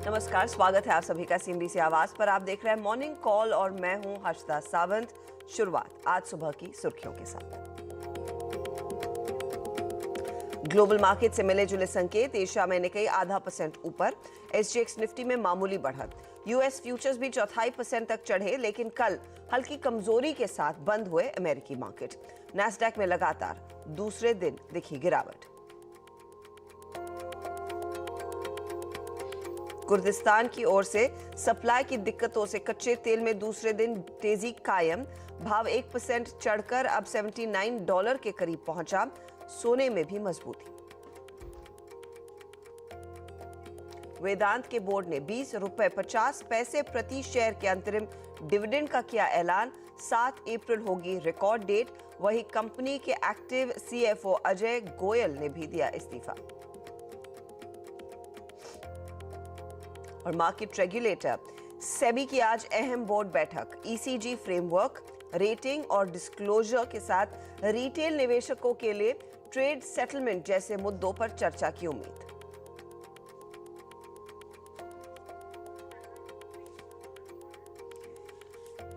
नमस्कार, स्वागत है आप सभी का CNBC आवाज पर। आप देख रहे हैं मॉर्निंग कॉल और मैं हूं हर्षदा सावंत। शुरुआत आज सुबह की सुर्खियों के साथ। ग्लोबल मार्केट से मिले जुले संकेत। एशिया में निकेई 0.5% ऊपर, SGX निफ्टी में मामूली बढ़त। US फ्यूचर्स भी 0.25% तक चढ़े, लेकिन कल हल्की कमजोरी के साथ बंद हुए अमेरिकी मार्केट। नैस्डैक में लगातार दूसरे दिन दिखी गिरावट। कुर्दिस्तान की ओर से सप्लाई की दिक्कतों से कच्चे तेल में दूसरे दिन तेजी कायम। भाव 1% चढ़कर अब $79 के करीब पहुंचा। सोने में भी मजबूती। वेदांत के बोर्ड ने ₹20.50 प्रति शेयर के अंतरिम डिविडेंड का किया ऐलान। 7 अप्रैल होगी रिकॉर्ड डेट। वही कंपनी के एक्टिव CFO अजय गोयल ने भी दिया इस्तीफा। और मार्केट रेगुलेटर सेबी की आज अहम बोर्ड बैठक। ECG फ्रेमवर्क, रेटिंग और डिस्क्लोजर के साथ रिटेल निवेशकों के लिए ट्रेड सेटलमेंट जैसे मुद्दों पर चर्चा की उम्मीद।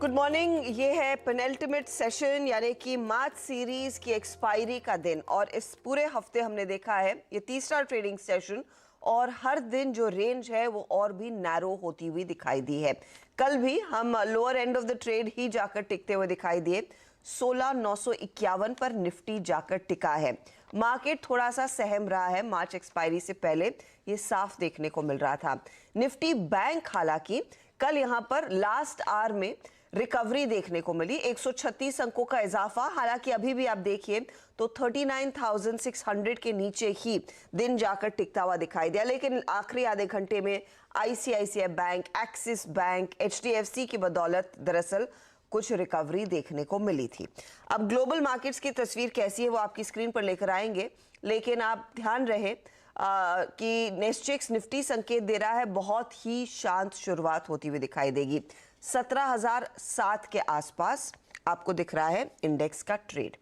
Good morning. ये है पेनल्टिमेट सेशन, यानी कि मार्च सीरीज की एक्सपायरी का दिन, और इस पूरे हफ्ते हमने देखा है ये तीसरा ट्रेडिंग सेशन, और हर दिन जो रेंज है वो और भी नैरो होती हुई दिखाई दी है। कल भी हम lower end of the trade ही जाकर टिकते हुए दिखाई दिए। 16,951 पर निफ्टी जाकर टिका है। मार्केट थोड़ा सा सहम रहा है मार्च एक्सपायरी से पहले, ये साफ देखने को मिल रहा था। निफ्टी बैंक हालांकि कल यहां पर लास्ट आवर में रिकवरी देखने को मिली, 136 अंकों का इजाफा। हालांकि अभी भी आप देखिए तो 39,600 के नीचे ही दिन जाकर टिकता हुआ दिखाई दिया, लेकिन आखिरी आधे घंटे में ICICI bank, axis bank, HDFC की बदौलत दरअसल कुछ रिकवरी देखने को मिली थी। अब ग्लोबल मार्केट्स की तस्वीर कैसी है वो आपकी स्क्रीन पर लेकर आएंगे, लेकिन आप ध्यान रहे कि नेस्टेक्स निफ्टी संकेत दे रहा है बहुत ही शांत शुरुआत होती हुई दिखाई देगी। 17,007 के आसपास आपको दिख रहा है इंडेक्स का ट्रेड।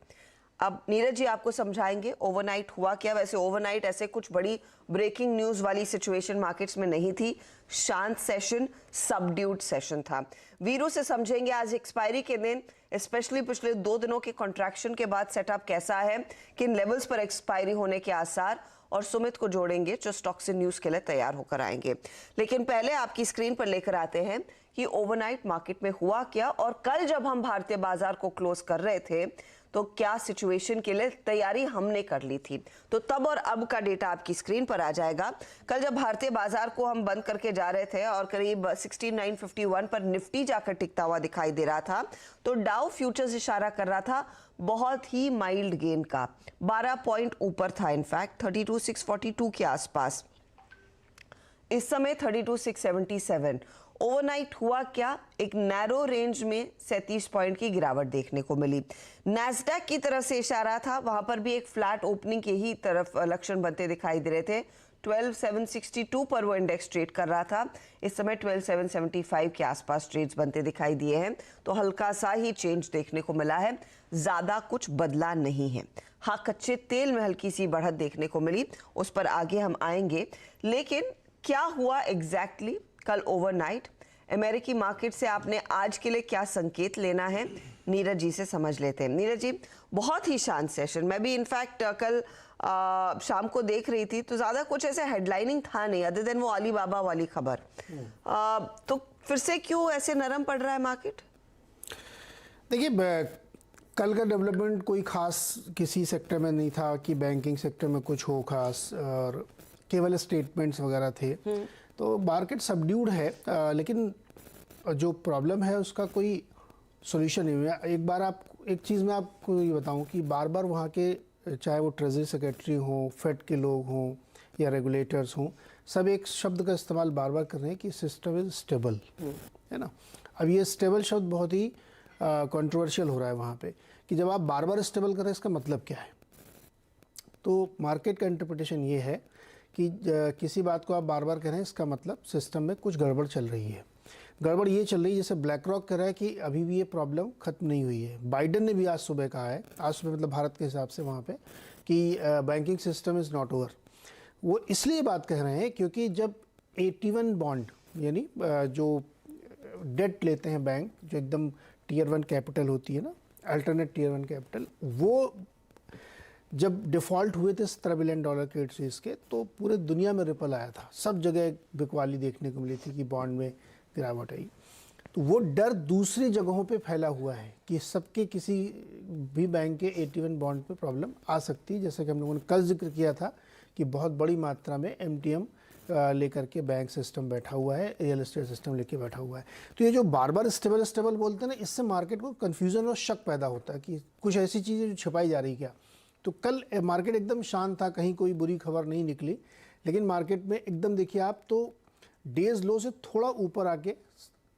अब नीरज जी आपको समझाएंगे ओवरनाइट हुआ क्या। वैसे ओवरनाइट ऐसे कुछ बड़ी ब्रेकिंग न्यूज वाली सिचुएशन मार्केट्स में नहीं थी। शांत सेशन, सबड्यूड सेशन था। वीरू से समझेंगे आज एक्सपायरी के दिन, स्पेशली पिछले 2 दिनों के कॉन्ट्रैक्शन के बाद सेटअप कैसा है, किन लेवल्स पर एक्सपायरी होने के आसार, और सुमित को जोड़ेंगे जो स्टॉक्स इन न्यूज के लिए तैयार होकर आएंगे। लेकिन पहले आपकी स्क्रीन पर लेकर आते हैं कि ओवरनाइट मार्केट में हुआ क्या, और कल जब हम भारतीय बाजार को क्लोज कर रहे थे तो क्या सिचुएशन के लिए तैयारी हमने कर ली थी। तो तब और अब का डेटा आपकी स्क्रीन पर आ जाएगा। कल जब भारतीय बाजार को हम बंद करके जा रहे थे और करीब 6951 पर निफ्टी जाकर टिकता हुआ दिखाई दे रहा था, तो डाउ फ्यूचर्स इशारा कर रहा था बहुत ही माइल्ड गेन का, 12 पॉइंट ऊपर था। इनफैक्ट 32,642 के आसपास, इस समय 32,677। ओवरनाइट हुआ क्या, एक नैरो रेंज में 37 पॉइंट की गिरावट देखने को मिली। नैस्डैक की तरफ से इशारा था, वहां पर भी एक फ्लैट ओपनिंग के ही तरफ लक्षण बनते दिखाई दे रहे थे। 12,762 पर वो इंडेक्स ट्रेड कर रहा था। इस समय 12,775 के आसपास ट्रेड्स बनते दिखाई दिए हैं, तो हल्का सा ही चेंज देखने को मिला है, ज्यादा कुछ बदला नहीं है। हाँ, कच्चे तेल में हल्की सी बढ़त देखने को मिली, उस पर आगे हम आएंगे। लेकिन क्या हुआ एग्जैक्टली कल ओवरनाइट अमेरिकी मार्केट से, आपने आज के लिए क्या संकेत लेना है, नीरज जी से समझ लेते हैं। नीरज जी, बहुत ही शांत सेशन। मैं भी इनफैक्ट कल शाम को देख रही थी तो ज्यादा कुछ ऐसे हेडलाइनिंग था नहीं, अदर देन वो अलीबाबा वाली खबर। तो फिर से क्यों ऐसे नरम पड़ रहा है मार्केट? देखिए, कल का डेवलपमेंट कोई खास किसी सेक्टर में नहीं था कि बैंकिंग सेक्टर में कुछ हो खास, और केवल स्टेटमेंट्स वगैरह थे, तो मार्केट सबड्यूड है। लेकिन जो प्रॉब्लम है उसका कोई सॉल्यूशन नहीं है। एक चीज़ मैं आपको ये बताऊं कि बार बार वहाँ के, चाहे वो ट्रेजरी सेक्रेटरी हों, फेड के लोग हों या रेगुलेटर्स हों, सब एक शब्द का इस्तेमाल बार बार कर रहे हैं कि सिस्टम इज़ स्टेबल, है ना। अब ये स्टेबल शब्द बहुत ही कंट्रोवर्शियल हो रहा है वहाँ पे, कि जब आप बार बार स्टेबल कर रहे हैं इसका मतलब क्या है। तो मार्केट का इंटरप्रिटेशन ये है कि किसी बात को आप बार बार कह रहे हैं, इसका मतलब सिस्टम में कुछ गड़बड़ चल रही है। गड़बड़ ये चल रही है, जैसे ब्लैक रॉक कह रहा है कि अभी भी ये प्रॉब्लम ख़त्म नहीं हुई है। बाइडन ने भी आज सुबह कहा है, आज सुबह मतलब भारत के हिसाब से वहाँ पे, कि banking system is not over. वो इसलिए बात कह रहे हैं क्योंकि जब AT1 बॉन्ड यानी जो डेट लेते हैं बैंक, जो एकदम टियर 1 कैपिटल होती है ना, अल्टरनेट टियर 1 कैपिटल, वो जब डिफ़ॉल्ट हुए थे $17 बिलियन क्रेडिट स्विस के, तो पूरे दुनिया में रिपल आया था, सब जगह बिकवाली देखने को मिली थी कि बॉन्ड में गिरावट आई। तो वो डर दूसरी जगहों पे फैला हुआ है कि सबके किसी भी बैंक के AT1 बॉन्ड पे प्रॉब्लम आ सकती है, जैसा कि हम लोगों ने कल जिक्र किया था कि बहुत बड़ी मात्रा में MTM लेकर के बैंक सिस्टम बैठा हुआ है, रियल एस्टेट सिस्टम लेके बैठा हुआ है। तो ये जो बार बार स्टेबल बोलते हैं ना, इससे मार्केट को कन्फ्यूज़न और शक पैदा होता है कि कुछ ऐसी चीज़ें जो छिपाई जा रही क्या। तो कल मार्केट एकदम शांत था, कहीं कोई बुरी खबर नहीं निकली, लेकिन मार्केट में एकदम देखिए आप तो डेज लो से थोड़ा ऊपर आके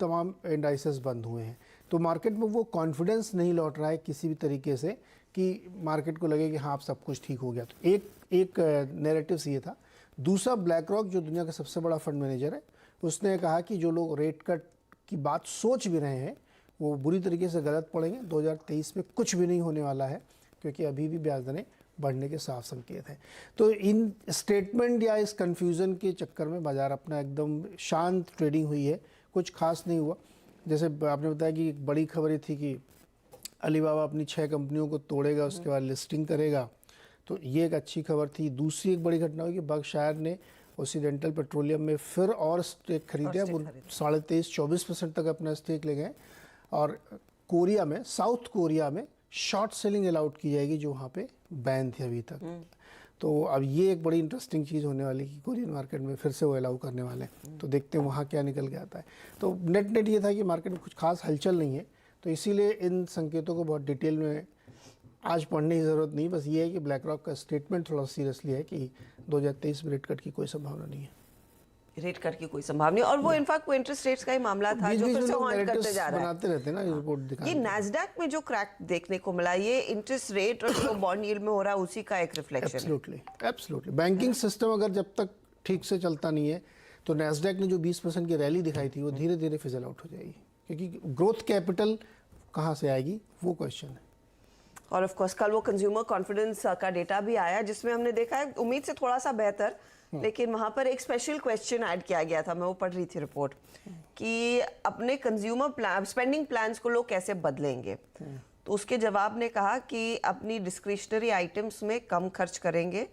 तमाम इंडाइसेस बंद हुए हैं। तो मार्केट में वो कॉन्फिडेंस नहीं लौट रहा है किसी भी तरीके से कि मार्केट को लगे कि हाँ अब सब कुछ ठीक हो गया। तो एक नैरेटिव ये था। दूसरा, ब्लैक रॉक जो दुनिया का सबसे बड़ा फंड मैनेजर है, उसने कहा कि जो लोग रेट कट की बात सोच भी रहे हैं वो बुरी तरीके से गलत पड़ेंगे। 2023 में कुछ भी नहीं होने वाला है, क्योंकि अभी भी ब्याज दरें बढ़ने के साफ संकेत हैं। तो इन स्टेटमेंट या इस कन्फ्यूज़न के चक्कर में बाज़ार अपना एकदम शांत ट्रेडिंग हुई है, कुछ खास नहीं हुआ। जैसे आपने बताया कि एक बड़ी खबर थी कि अलीबाबा अपनी 6 कंपनियों को तोड़ेगा, उसके बाद लिस्टिंग करेगा, तो ये एक अच्छी खबर थी। दूसरी एक बड़ी घटना हुई कि बर्कशायर ने ओसिडेंटल पेट्रोलियम में फिर और स्टेक खरीदा, वो 23.5-24% तक अपना स्टेक ले गए। और कोरिया में, साउथ कोरिया में शॉर्ट सेलिंग अलाउड की जाएगी, जो वहाँ पे बैन थी अभी तक। तो अब ये एक बड़ी इंटरेस्टिंग चीज़ होने वाली कि कोरियन मार्केट में फिर से वो अलाउ करने वाले हैं। तो देखते हैं वहाँ क्या निकल के आता है। तो नेट ये था कि मार्केट में कुछ खास हलचल नहीं है, तो इसीलिए इन संकेतों को बहुत डिटेल में आज पढ़ने की ज़रूरत नहीं। बस ये है कि ब्लैक रॉक का स्टेटमेंट थोड़ा सीरियसली है कि 2023 में रेट कट की कोई संभावना नहीं है। रेट कट की कोई संभावना नहीं, और वो इनफैक्ट वो इंटरेस्ट रेट्स का ही मामला था जो फिर से हॉन्ट करते जा रहा है। बनाते रहते हैं ना ये रिपोर्ट दिखाते। ये नैस्डैक में जो क्रैक देखने को मिला, ये इंटरेस्ट रेट और जो बॉन्ड यील्ड में हो रहा है उसी का एक रिफ्लेक्शन है। एब्सोल्युटली बैंकिंग सिस्टम अगर जब तक ठीक से चलता नहीं है, तो नैस्डैक ने जो 20% की रैली दिखाई थी वो धीरे धीरे फिजल आउट हो जाएगी, क्योंकि ग्रोथ कैपिटल कहाँ से आएगी वो क्वेश्चन है। और ऑफ कोर्स कल वो कंज्यूमर कॉन्फिडेंस का डेटा भी आया, जिसमें हमने देखा है उम्मीद से थोड़ा सा बेहतर, लेकिन वहां पर एक स्पेशल क्वेश्चन ऐड किया गया था। मैं वो पढ़ रही थी रिपोर्ट कि अपने कंज्यूमर प्लान, स्पेंडिंग प्लान्स को लोग कैसे बदलेंगे। तो उसके जवाब ने कहा कि अपनी डिस्क्रिशनरी आइटम्स में कम खर्च करेंगे।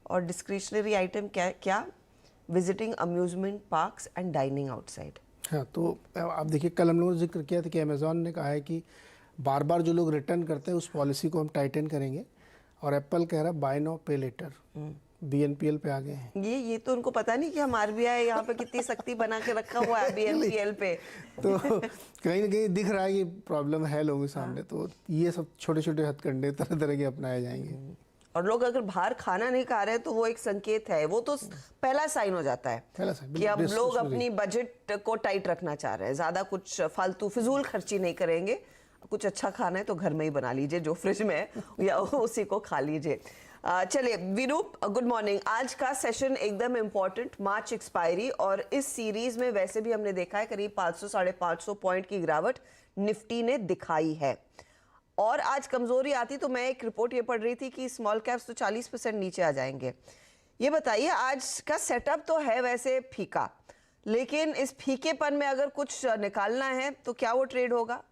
और डिस्क्रिशनरी आइटम क्या? Visiting amusement parks and dining outside. हाँ, तो आप देखिए कल हम लोगों ने जिक्र किया था कि अमेजॉन ने कहा है कि बार बार जो लोग रिटर्न करते हैं उस पॉलिसी को हम टाइटन करेंगे। और एप्पल कह रहा है बाय नाउ पे लेटर, BNPL पे आ गए हैं। ये तो उनको पता नहीं कि हम RBI यहाँ पे कितनी सख्ती बना के रखा हुआ है BNPL पे। तो कहीं ना कहीं दिख रहा है कि प्रॉब्लम है लोगों के सामने। तो ये सब छोटे छोटे हथकंडे तरह तरह के अपनाए जाएंगे। और लोग अगर बाहर खाना नहीं खा रहे हैं तो वो एक संकेत है, वो तो पहला साइन हो जाता है कि अब लोग अपनी बजट को टाइट रखना चाह रहे हैं, ज्यादा कुछ फालतू फिजूल खर्ची नहीं करेंगे। कुछ अच्छा खाना है तो घर में ही बना लीजिए, जो फ्रिज में है या उसी को खा लीजिए। चलिए विरूप, गुड मॉर्निंग। आज का सेशन एकदम इम्पोर्टेंट, मार्च एक्सपायरी, और इस सीरीज में वैसे भी हमने देखा है करीब 500-550 पॉइंट की गिरावट निफ्टी ने दिखाई है। और आज कमजोरी आती तो मैं एक रिपोर्ट ये पढ़ रही थी कि स्मॉल कैप्स तो 40% नीचे आ जाएंगे। ये बताइए, आज का सेटअप तो है वैसे फीका, लेकिन इस फीकेपन में अगर कुछ निकालना है तो क्या वो ट्रेड होगा?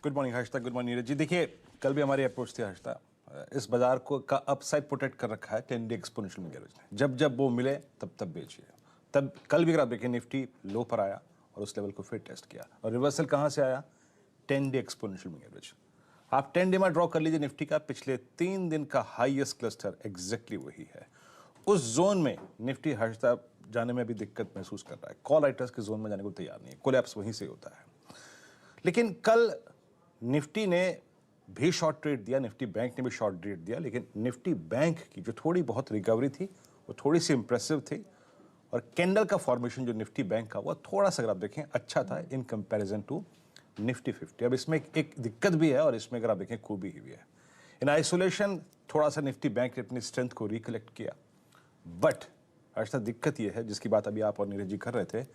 Good morning Harshita, good morning Neeraj ji. देखिए कल भी हमारी अप्रोच थी हर्षिता, इस बाजार को का अपसाइड प्रोटेक्ट कर रखा है 10 डे एक्सपोनेंशियल मूविंग एवरेज ने। जब जब वो मिले तब बेचिए। तब कल भी अगर आप देखें निफ्टी लो पर आया और उस लेवल को फिर टेस्ट किया, और रिवर्सल कहाँ से आया? 10 डे एक्सपोनेंशियल मूविंग एवरेज। आप 10 डे में ड्रॉ कर लीजिए निफ्टी का पिछले 3 दिन का हाईएस्ट क्लस्टर एग्जैक्टली वही है। उस जोन में निफ्टी हर्षिता जाने में भी दिक्कत महसूस कर रहा है। कॉल राइटर्स के जोन में जाने को तैयार नहीं है, कोलैप्स वहीं से होता है। लेकिन कल निफ्टी ने भी शॉर्ट ट्रेड दिया, निफ्टी बैंक ने भी शॉर्ट ट्रेड दिया, लेकिन निफ्टी बैंक की जो थोड़ी बहुत रिकवरी थी वो थोड़ी सी इंप्रेसिव थी। और कैंडल का फॉर्मेशन जो निफ्टी बैंक का, वो थोड़ा सा अगर आप देखें अच्छा था इन कंपैरिजन टू निफ्टी 50। अब इसमें एक दिक्कत भी है और इसमें अगर आप देखें खूबी भी है। इन आइसोलेशन थोड़ा सा निफ्टी बैंक ने अपनी स्ट्रेंथ को रिकलेक्ट किया, बट ऐसा दिक्कत यह है जिसकी बात अभी आप और नीरज जी कर रहे थे,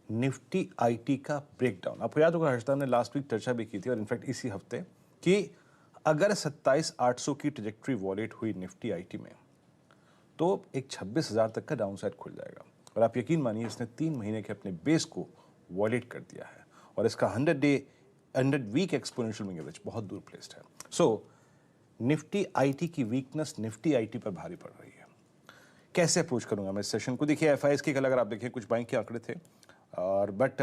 निफ्टी आईटी का ब्रेकडाउन। आपको याद होगा हर्षिता ने लास्ट वीक चर्चा भी की थी, और इनफैक्ट इसी हफ्ते, कि अगर 27,800 की ट्रैजेक्टरी वॉलेट हुई निफ्टी आईटी में, तो एक 26,000 तक का डाउन साइड खुल जाएगा। और आप यकीन मानिए इसने 3 महीने के अपने बेस को वॉयलेट कर दिया है और इसका 100 वीक एक्सपोनेंशियल मूविंग एवरेज बहुत दूर प्लेस्ड है। सो निफ्टी आईटी की वीकनेस निफ्टी आईटी पर भारी पड़ रही है। कैसे अप्रोच करूंगा मैं इस सेशन को? देखिए एफआईएस की कल अगर आप देखें कुछ बैंक के आंकड़े थे और बट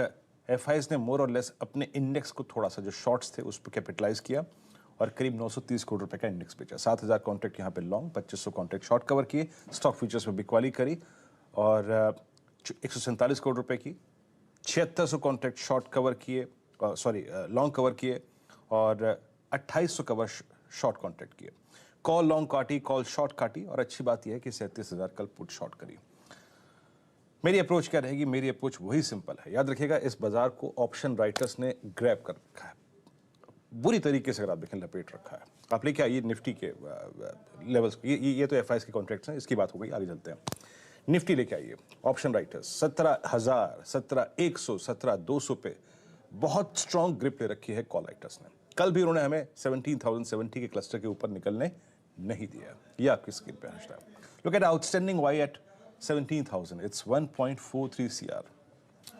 एफआईएस ने मोर और लेस अपने इंडेक्स को थोड़ा सा जो शॉर्ट्स थे उस पर कैपिटलाइज किया और करीब 930 करोड़ रुपए का इंडेक्स बेचा। 7,000 कॉन्ट्रैक्ट यहाँ पे लॉन्ग, 2500 कॉन्ट्रैक्ट शॉर्ट कवर किए। स्टॉक फ्यूचर्स में बिकवाली करी और 147 करोड़ रुपए की 7600 कॉन्ट्रैक्ट शॉर्ट कवर किए, लॉन्ग कवर किए और 2800 कवर शॉर्ट कॉन्ट्रैक्ट किए। कॉल लॉन्ग काटी, कॉल शॉर्ट काटी और अच्छी बात यह है कि 37,000 कल पुट शॉर्ट करी। मेरी अप्रोच क्या रहेगी? मेरी अप्रोच वही सिंपल है। याद रखिएगा इस बाजार को ऑप्शन राइटर्स ने ग्रैब कर रखा है, बुरी तरीके से अगर आप देखें लपेट रखा है। आप लेके आइए निफ्टी के लेवल्स, ये तो एफआईएस के कॉन्ट्रैक्ट्स हैं, इसकी बात हो गई, आगे चलते हैं। निफ्टी लेके आइए ऑप्शन राइटर्स 17,000, 17,100, 17,200 पे बहुत स्ट्रॉन्ग ग्रिप ले रखी है कॉल राइटर्स ने। कल भी उन्होंने हमें 17,070 के क्लस्टर के ऊपर निकलने नहीं दिया। ये आपकी स्क्रीन पे है। Look at outstanding Y at 17,000, it's 1.43 CR,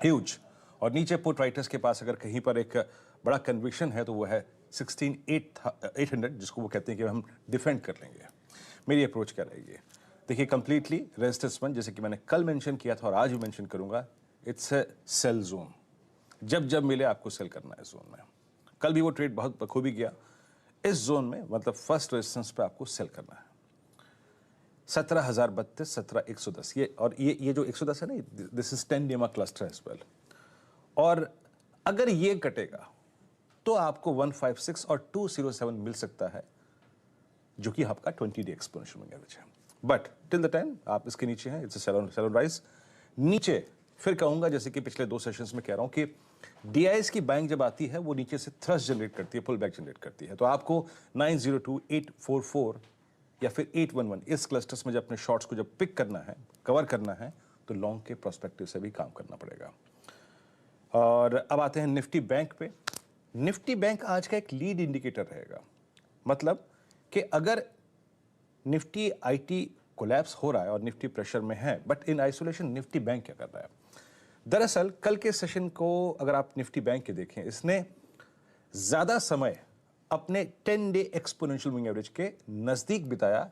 huge. और नीचे पुट राइटर्स के पास अगर कहीं पर एक बड़ा कन्विक्शन है तो वो है 16,800, जिसको वो कहते हैं कि हम डिफेंड कर लेंगे। मेरी अप्रोच क्या रहेगी? देखिए कंप्लीटली रेजिस्टेंस वन, जैसे कि मैंने कल मेंशन किया था और आज भी मेंशन करूंगा, इट्स अ सेल जोन। जब जब मिले आपको सेल करना है जोन में। कल भी वो ट्रेड बहुत बखूबी गया इस जोन में, मतलब फर्स्ट रेजिस्टेंस पे आपको सेल करना है 17,032, 17,110। ये जो 110 है ना, दिस इज 10 डेमा क्लस्टर एज वेल। और अगर ये कटेगा तो आपको 156 और 207 मिल सकता है, जो कि आपका 20 डे एक्सपोनेंशियल मूविंग एवरेज है। बट टिल द टाइम आप इसके नीचे हैं, it's a sell on rise. नीचे फिर कहूंगा, जैसे कि पिछले 2 सेशंस में कह रहा हूं कि डीआईएस की बैंक जब आती है वो नीचे से थ्रस्ट जनरेट करती है, पुल बैक जनरेट करती है। तो आपको 902, 844 या फिर 811 इस क्लस्टर्स में जब अपने शॉर्ट्स को जब पिक करना है, कवर करना है, तो लॉन्ग के प्रोस्पेक्टिव से भी काम करना पड़ेगा। और अब आते हैं निफ्टी बैंक पे। निफ्टी बैंक आज का एक लीड इंडिकेटर रहेगा, मतलब कि अगर निफ्टी आईटी कोलैप्स हो रहा है और निफ्टी प्रेशर में है, but in isolation Nifty bank क्या कर रहा है? दरअसल कल के सेशन को अगर आप निफ्टी बैंक के देखें, इसने ज्यादा समय अपने 10 डे एक्सपोनेंशियल मूविंग एवरेज के नजदीक बिताया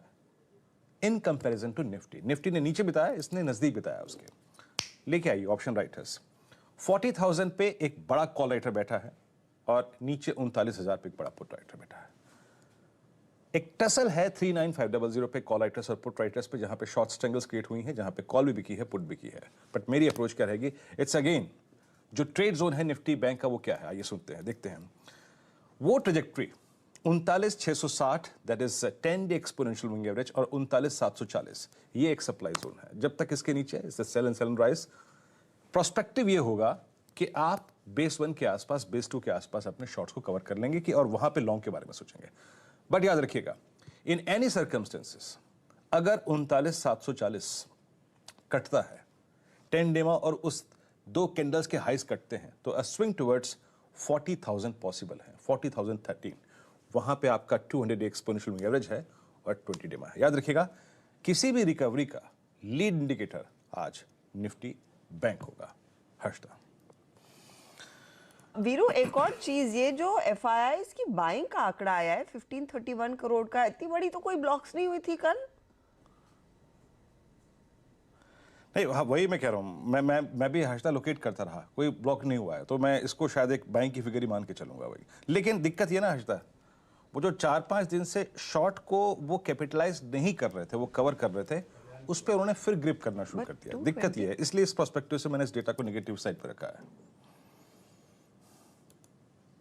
in comparison to Nifty. Nifty ने नीचे बिताया, इसने नजदीक बिताया उसके। लेके आइए ऑप्शन राइटर्स 40,000 पे एक बड़ा कॉल राइटर बैठा है और नीचे 39,000 पे एक बड़ा पुट राइटर बैठा है। एक टसल है 39,500 पे कॉल राइटर्स और पुट राइटर्स पे, जहां पे शॉर्ट स्ट्रेंगल्स क्रिएट हुई हैं, जहां पे कॉल भी बिकी है, पुट बिकी है। बट मेरी अप्रोच क्या रहेगी? इट्स अगेन जो ट्रेड जोन है निफ्टी बैंक का वो क्या है, आइए सुनते हैं, देखते हैं। वो trajectory 39,660 that is 10 day exponential moving average और 39,740 ये एक सप्लाई जोन है। जब तक इसके नीचे है सेल एंड राइज। प्रोस्पेक्टिव ये होगा कि आप बेस 1 के आसपास, बेस 2 के आसपास अपने शॉर्ट्स को कवर कर लेंगे कि और वहां पे लॉन्ग के बारे में सोचेंगे। बट याद रखिएगा इन एनी सर्कमस्टेंसेस अगर 39,740 कटता है 10 डेमा और उस 2 कैंडल्स के हाइस कटते हैं, तो अ स्विंग टुवर्ड्स 40,000 पॉसिबल है, 40,013। वहां पे आपका 200 डे एक्सपोनेंशियल मूविंग एवरेज है और 20 डेमा है। याद रखिएगा किसी भी रिकवरी का लीड इंडिकेटर आज निफ्टी बैंक होगा। हर्षदा। वीरू, एक और चीज, ये जो एफआईआईस की बाइंग का आंकड़ा आया है 1531 करोड़ का, इतनी बड़ी तो कोई ब्लॉक्स नहीं हुई थी कल। नहीं, हाँ, वही मैं कह रहा हूँ, मैं भी हर्षदा लोकेट करता रहा, कोई ब्लॉक नहीं हुआ है, तो मैं इसको शायद एक बैंक की फिगर ही मान के चलूंगा वही। लेकिन दिक्कत ये ना हर्षदा, वो जो 4-5 दिन से शॉर्ट को वो कैपिटलाइज नहीं कर रहे थे, वो कवर कर रहे थे, उस पर उन्होंने फिर ग्रिप करना शुरू कर दिया। दिक्कत ये है, इसलिए इस पर्सपेक्टिव से मैंने इस डेटा को नेगेटिव साइड पर रखा है।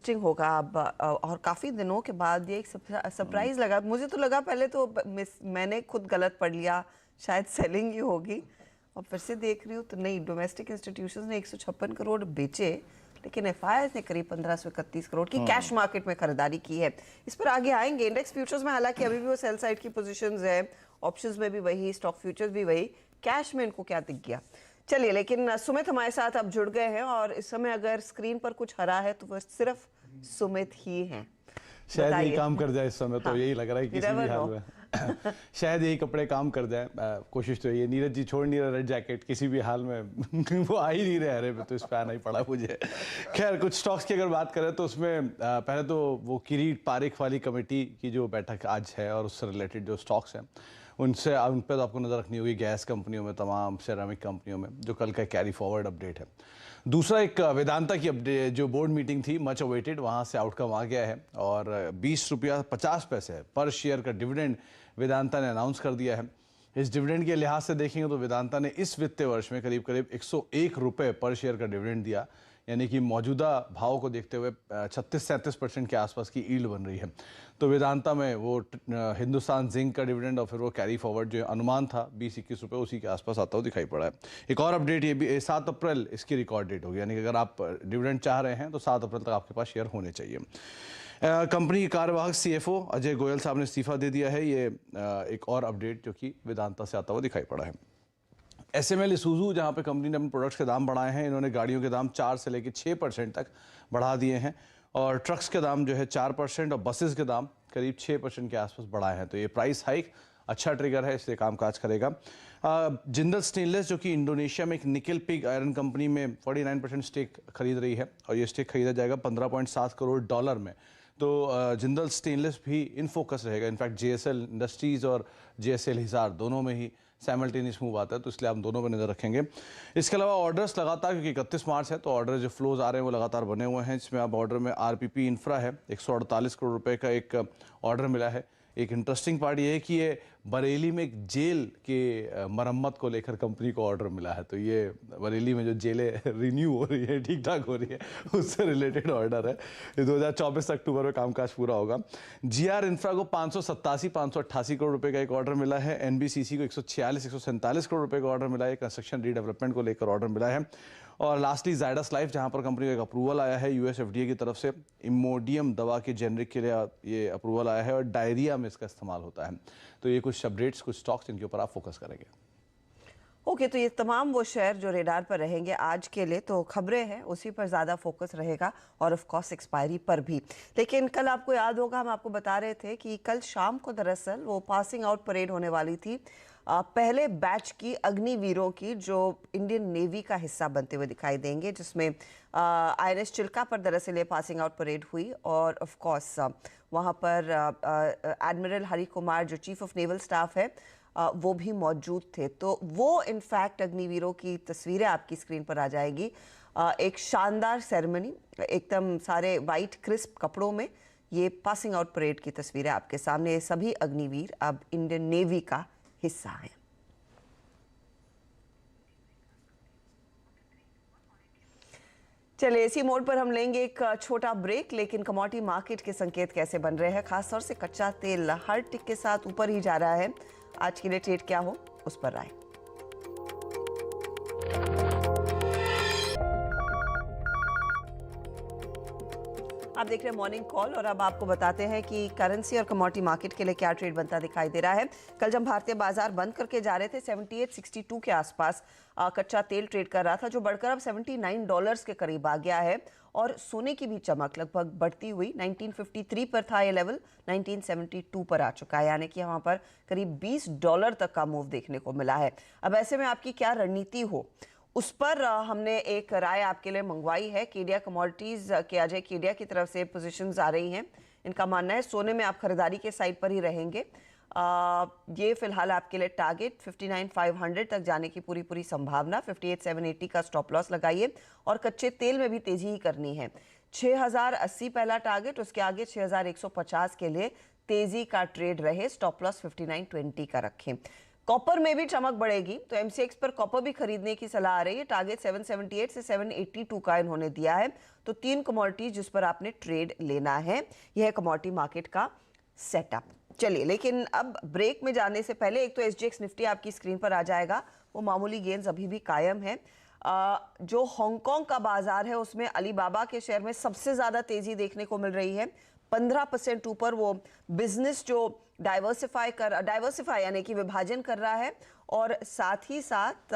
होगा अब, और काफी दिनों के बाद ये एक सरप्राइज लगा मुझे। तो लगा पहले तो मैंने खुद गलत पढ़ लिया, शायद सेलिंग ही होगी, और फिर से देख रही हूँ तो नहीं, डोमेस्टिक इंस्टीट्यूशंस ने 156 करोड़ बेचे, लेकिन एफआईआईएस ने करीब 1531 करोड़ की कैश मार्केट में खरीदारी की है। इस पर आगे आएंगे। इंडेक्स फ्यूचर्स में हालांकि अभी भी वो सेल साइड की पोजीशंस है, ऑप्शंस में भी वही, स्टॉक फ्यूचर्स भी वही, कैश में इनको क्या दिख गया? चलिए, लेकिन सुमित हमारे साथ अब जुड़ गए हैं और इस समय अगर स्क्रीन पर कुछ हरा है तो वह सिर्फ सुमित ही हैं। शायद ये काम कर जाए इस समय, तो यही लग रहा है किसी भी हाल में। शायद यही कपड़े काम कर जाए। कोशिश तो ये, नीरज जी छोड़ नहीं रहे रेड जैकेट किसी भी हाल में वो आ ही नहीं रहे हरे पे, तो इस पे आना ही पड़ा मुझे। खैर कुछ स्टॉक्स की अगर बात करें तो उसमें पहले तो वो किरीट पारिख वाली कमेटी की जो बैठक आज है और उससे रिलेटेड जो स्टॉक्स हैं उन पर तो आपको नज़र रखनी होगी, गैस कंपनियों में, तमाम सेरामिक कंपनियों में, जो कल का कैरी फॉरवर्ड अपडेट है। दूसरा एक वेदांता की अपडेट, जो बोर्ड मीटिंग थी मच अवेटेड, वहाँ से आउटकम आ गया है और 20 रुपया 50 पैसे पर शेयर का डिविडेंड वेदांता ने अनाउंस कर दिया है। इस डिविडेंड के लिहाज से देखेंगे तो वेदांता ने इस वित्तीय वर्ष में करीब करीब 101 रुपये पर शेयर का डिविडेंड दिया, यानी कि मौजूदा भाव को देखते हुए 36-37% के आसपास की यील्ड बन रही है। तो वेदांता में वो हिंदुस्तान जिंक का डिविडेंड और फिर वो कैरी फॉरवर्ड जो अनुमान था 20-21 रुपये, उसी के आसपास आता हुआ दिखाई पड़ा है। एक और अपडेट ये भी, 7 अप्रैल इसकी रिकॉर्ड डेट होगी, यानी कि अगर आप डिविडेंड चाह रहे हैं तो 7 अप्रैल तक आपके पास शेयर होने चाहिए। कंपनी के कार्यवाहक CFO अजय गोयल साहब ने इस्तीफा दे दिया है, ये एक और अपडेट जो कि वेदांता से आता हुआ दिखाई पड़ा है। SML Isuzu, जहाँ पे कंपनी ने अपने प्रोडक्ट्स के दाम बढ़ाए हैं, इन्होंने गाड़ियों के दाम 4 से लेकर 6% तक बढ़ा दिए हैं और ट्रक्स के दाम जो है 4% और बसेस के दाम करीब 6% के आसपास बढ़ाए हैं। तो ये प्राइस हाइक अच्छा ट्रिगर है, इसलिए कामकाज करेगा। जिंदल स्टेनलेस जो कि इंडोनेशिया में एक निकल पिग आयरन कंपनी में 49% स्टेक खरीद रही है और ये स्टेक खरीदा जाएगा $15.7 करोड़ में। तो जिंदल स्टेनलेस भी इन फोकस रहेगा। इनफैक्ट JSL इंडस्ट्रीज़ और JSL हिसार दोनों में ही साइमल्टेनियस मूव आता है, तो इसलिए हम दोनों पर नज़र रखेंगे। इसके अलावा ऑर्डर्स लगातार, क्योंकि 31 मार्च है तो ऑर्डर जो फ्लोज आ रहे हैं वो लगातार बने हुए हैं, जिसमें अब ऑर्डर में RPP इंफ्रा है, 148 करोड़ रुपए का एक ऑर्डर मिला है। एक इंटरेस्टिंग पार्ट ये है कि ये बरेली में एक जेल के मरम्मत को लेकर कंपनी को ऑर्डर मिला है, तो ये बरेली में जो जेलें रिन्यू हो रही है, ठीक ठाक हो रही है, उससे रिलेटेड ऑर्डर है। ये 2024 अक्टूबर में कामकाज पूरा होगा। GR इंफ्रा को 588 करोड़ रुपए का एक ऑर्डर मिला है। NBCC को 147 करोड़ रुपए का ऑर्डर मिला है, कंस्ट्रक्शन रीडेवलपमेंट को लेकर ऑर्डर मिला है। और लास्टली जायडस लाइफ, जहां पर कंपनी को एक अप्रूवल आया है US FDA की तरफ से, इमोडियम दवा के जेनरिक के लिए ये अप्रूवल आया है और डायरिया में इसका इस्तेमाल होता है। तो ये कुछ अपडेट्स, कुछ स्टॉक्स, इनके ऊपर आप फोकस करेंगे। ओके, तो ये तमाम वो शेयर जो रेडार पर रहेंगे आज के लिए, तो खबरें हैं उसी पर ज़्यादा फोकस रहेगा और ऑफ कोर्स एक्सपायरी पर भी। लेकिन कल आपको याद होगा, हम आपको बता रहे थे कि कल शाम को दरअसल वो पासिंग आउट परेड होने वाली थी पहले बैच की अग्निवीरों की, जो इंडियन नेवी का हिस्सा बनते हुए दिखाई देंगे, जिसमें INS चिल्का पर दरअसल ये पासिंग आउट परेड हुई और ऑफ कोर्स वहाँ पर एडमिरल हरि कुमार जो चीफ ऑफ नेवल स्टाफ है वो भी मौजूद थे। तो वो इनफैक्ट अग्निवीरों की तस्वीरें आपकी स्क्रीन पर आ जाएगी। एक शानदार सेरेमनी, एकदम सारे वाइट क्रिस्प कपड़ों में ये पासिंग आउट परेड की तस्वीरें आपके सामने। सभी अग्निवीर अब इंडियन नेवी का हिस्सा हैं। चलिए, इसी मोड पर हम लेंगे एक छोटा ब्रेक, लेकिन कमोडिटी मार्केट के संकेत कैसे बन रहे हैं, खासतौर से कच्चा तेल हर टिक के साथ ऊपर ही जा रहा है। आज के लिए ट्रेड क्या हो, उस पर राय। आप देख रहे हैं मॉर्निंग कॉल और अब आपको बताते हैं कि करेंसी और कमोडिटी मार्केट के लिए क्या ट्रेड बनता दिखाई दे रहा है। कल जब भारतीय बाजार बंद करके जा रहे थे 78.62 के आसपास कच्चा तेल ट्रेड कर रहा था, जो बढ़कर अब $79 के करीब आ गया है और सोने की भी चमक लगभग बढ़ती हुई 1953 पर था ये लेवल, 1972 पर आ चुका है, यानी कि वहाँ पर करीब $20 तक का मूव देखने को मिला है। अब ऐसे में आपकी क्या रणनीति हो, उस पर हमने एक राय आपके लिए मंगवाई है। केडिया कमोडिटीज के अजय केडिया की तरफ से पोजीशंस आ रही हैं। इनका मानना है सोने में आप खरीदारी के साइड पर ही रहेंगे। ये फिलहाल आपके लिए टारगेट 59,500 तक जाने की पूरी संभावना, 58,780 का स्टॉप लॉस लगाइए और कच्चे तेल में भी तेजी ही करनी है। 6,080 पहला टारगेट, उसके आगे 6,150 के लिए तेजी का ट्रेड रहे, स्टॉप लॉस 59.20 का रखें। कॉपर में भी चमक बढ़ेगी तो MCX पर कॉपर भी खरीदने की सलाह आ रही है। टारगेट 778 से 782 का इन्होंने दिया है। तो 3 कमोडिटी जिस पर आपने ट्रेड लेना है, यह है कमोडिटी मार्केट का सेटअप। चलिए, लेकिन अब ब्रेक में जाने से पहले एक तो SGX निफ्टी आपकी स्क्रीन पर आ जाएगा, वो मामूली गेंस अभी भी कायम है। जो हांगकांग का बाजार है उसमें अलीबाबा के शेयर में सबसे ज्यादा तेजी देखने को मिल रही है, 15% ऊपर। वो बिजनेस जो डाइवर्सिफाई यानी कि विभाजन कर रहा है और साथ ही साथ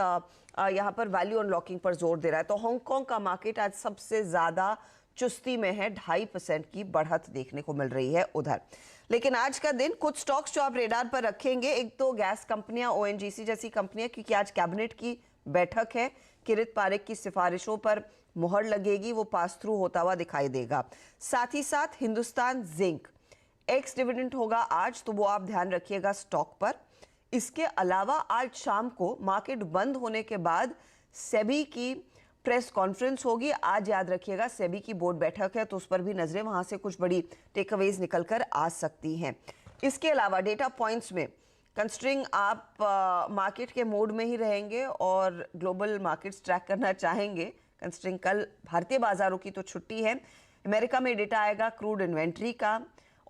यहाँ पर वैल्यू अनलॉकिंग पर जोर दे रहा है। तो हांगकांग का मार्केट आज सबसे ज्यादा चुस्ती में है, 2.5% की बढ़त देखने को मिल रही है उधर। लेकिन आज का दिन कुछ स्टॉक्स जो आप रेडार पर रखेंगे, एक तो गैस कंपनियां, ओएनजीसी जैसी कंपनियां, क्योंकि आज कैबिनेट की बैठक है, किरित पारेख की सिफारिशों पर मुहर लगेगी, वो पास थ्रू होता हुआ दिखाई देगा। साथ ही साथ हिंदुस्तान जिंक एक्स डिविडेंड होगा आज, तो वो आप ध्यान रखिएगा स्टॉक पर। इसके अलावा आज शाम को मार्केट बंद होने के बाद सेबी की प्रेस कॉन्फ्रेंस होगी। आज याद रखिएगा सेबी की बोर्ड बैठक है, तो उस पर भी नजरें, वहां से कुछ बड़ी टेकअवेज निकल कर आ सकती हैं। इसके अलावा डेटा पॉइंट्स में कंसिडरिंग आप मार्केट के मोड में ही रहेंगे और ग्लोबल मार्केट्स ट्रैक करना चाहेंगे, कंसिडरिंग कल भारतीय बाजारों की तो छुट्टी है। अमेरिका में डेटा आएगा क्रूड इन्वेंट्री का,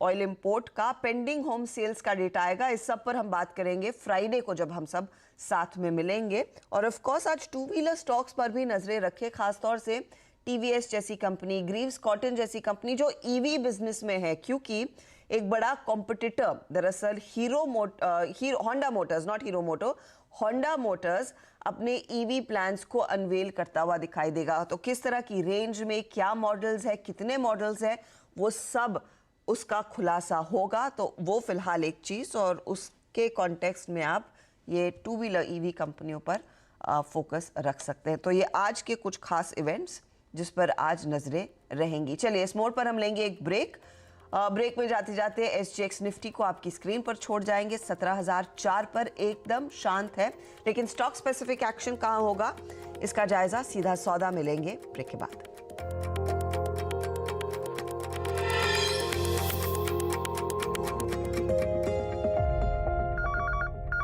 ऑयल इंपोर्ट का, पेंडिंग होम सेल्स का डेटा आएगा। इस सब पर हम बात करेंगे फ्राइडे को जब हम सब साथ में मिलेंगे। और ऑफ कोर्स आज टू व्हीलर स्टॉक्स पर भी नजरें रखें, खासतौर से टीवीएस जैसी कंपनी, ग्रीव्स कॉटन जैसी कंपनी जो ईवी बिजनेस में है, क्योंकि एक बड़ा कॉम्पिटिटर दरअसल Honda Motors, not Hero Moto, Honda Motors अपने ईवी प्लान्स को अनवेल करता हुआ दिखाई देगा। तो किस तरह की रेंज में, क्या मॉडल्स है, कितने मॉडल्स है, वो सब उसका खुलासा होगा। तो वो फिलहाल एक चीज, और उसके कॉन्टेक्स्ट में आप ये टू व्हीलर ईवी कंपनियों पर फोकस रख सकते हैं। तो ये आज के कुछ खास इवेंट्स जिस पर आज नजरें रहेंगी। चलिए इस मोड पर हम लेंगे एक ब्रेक। ब्रेक में जाते जाते एसजीएक्स निफ्टी को आपकी स्क्रीन पर छोड़ जाएंगे। 17,004 पर एकदम शांत है, लेकिन स्टॉक स्पेसिफिक एक्शन कहां होगा इसका जायजा सीधा सौदा मिलेंगे ब्रेक के बाद।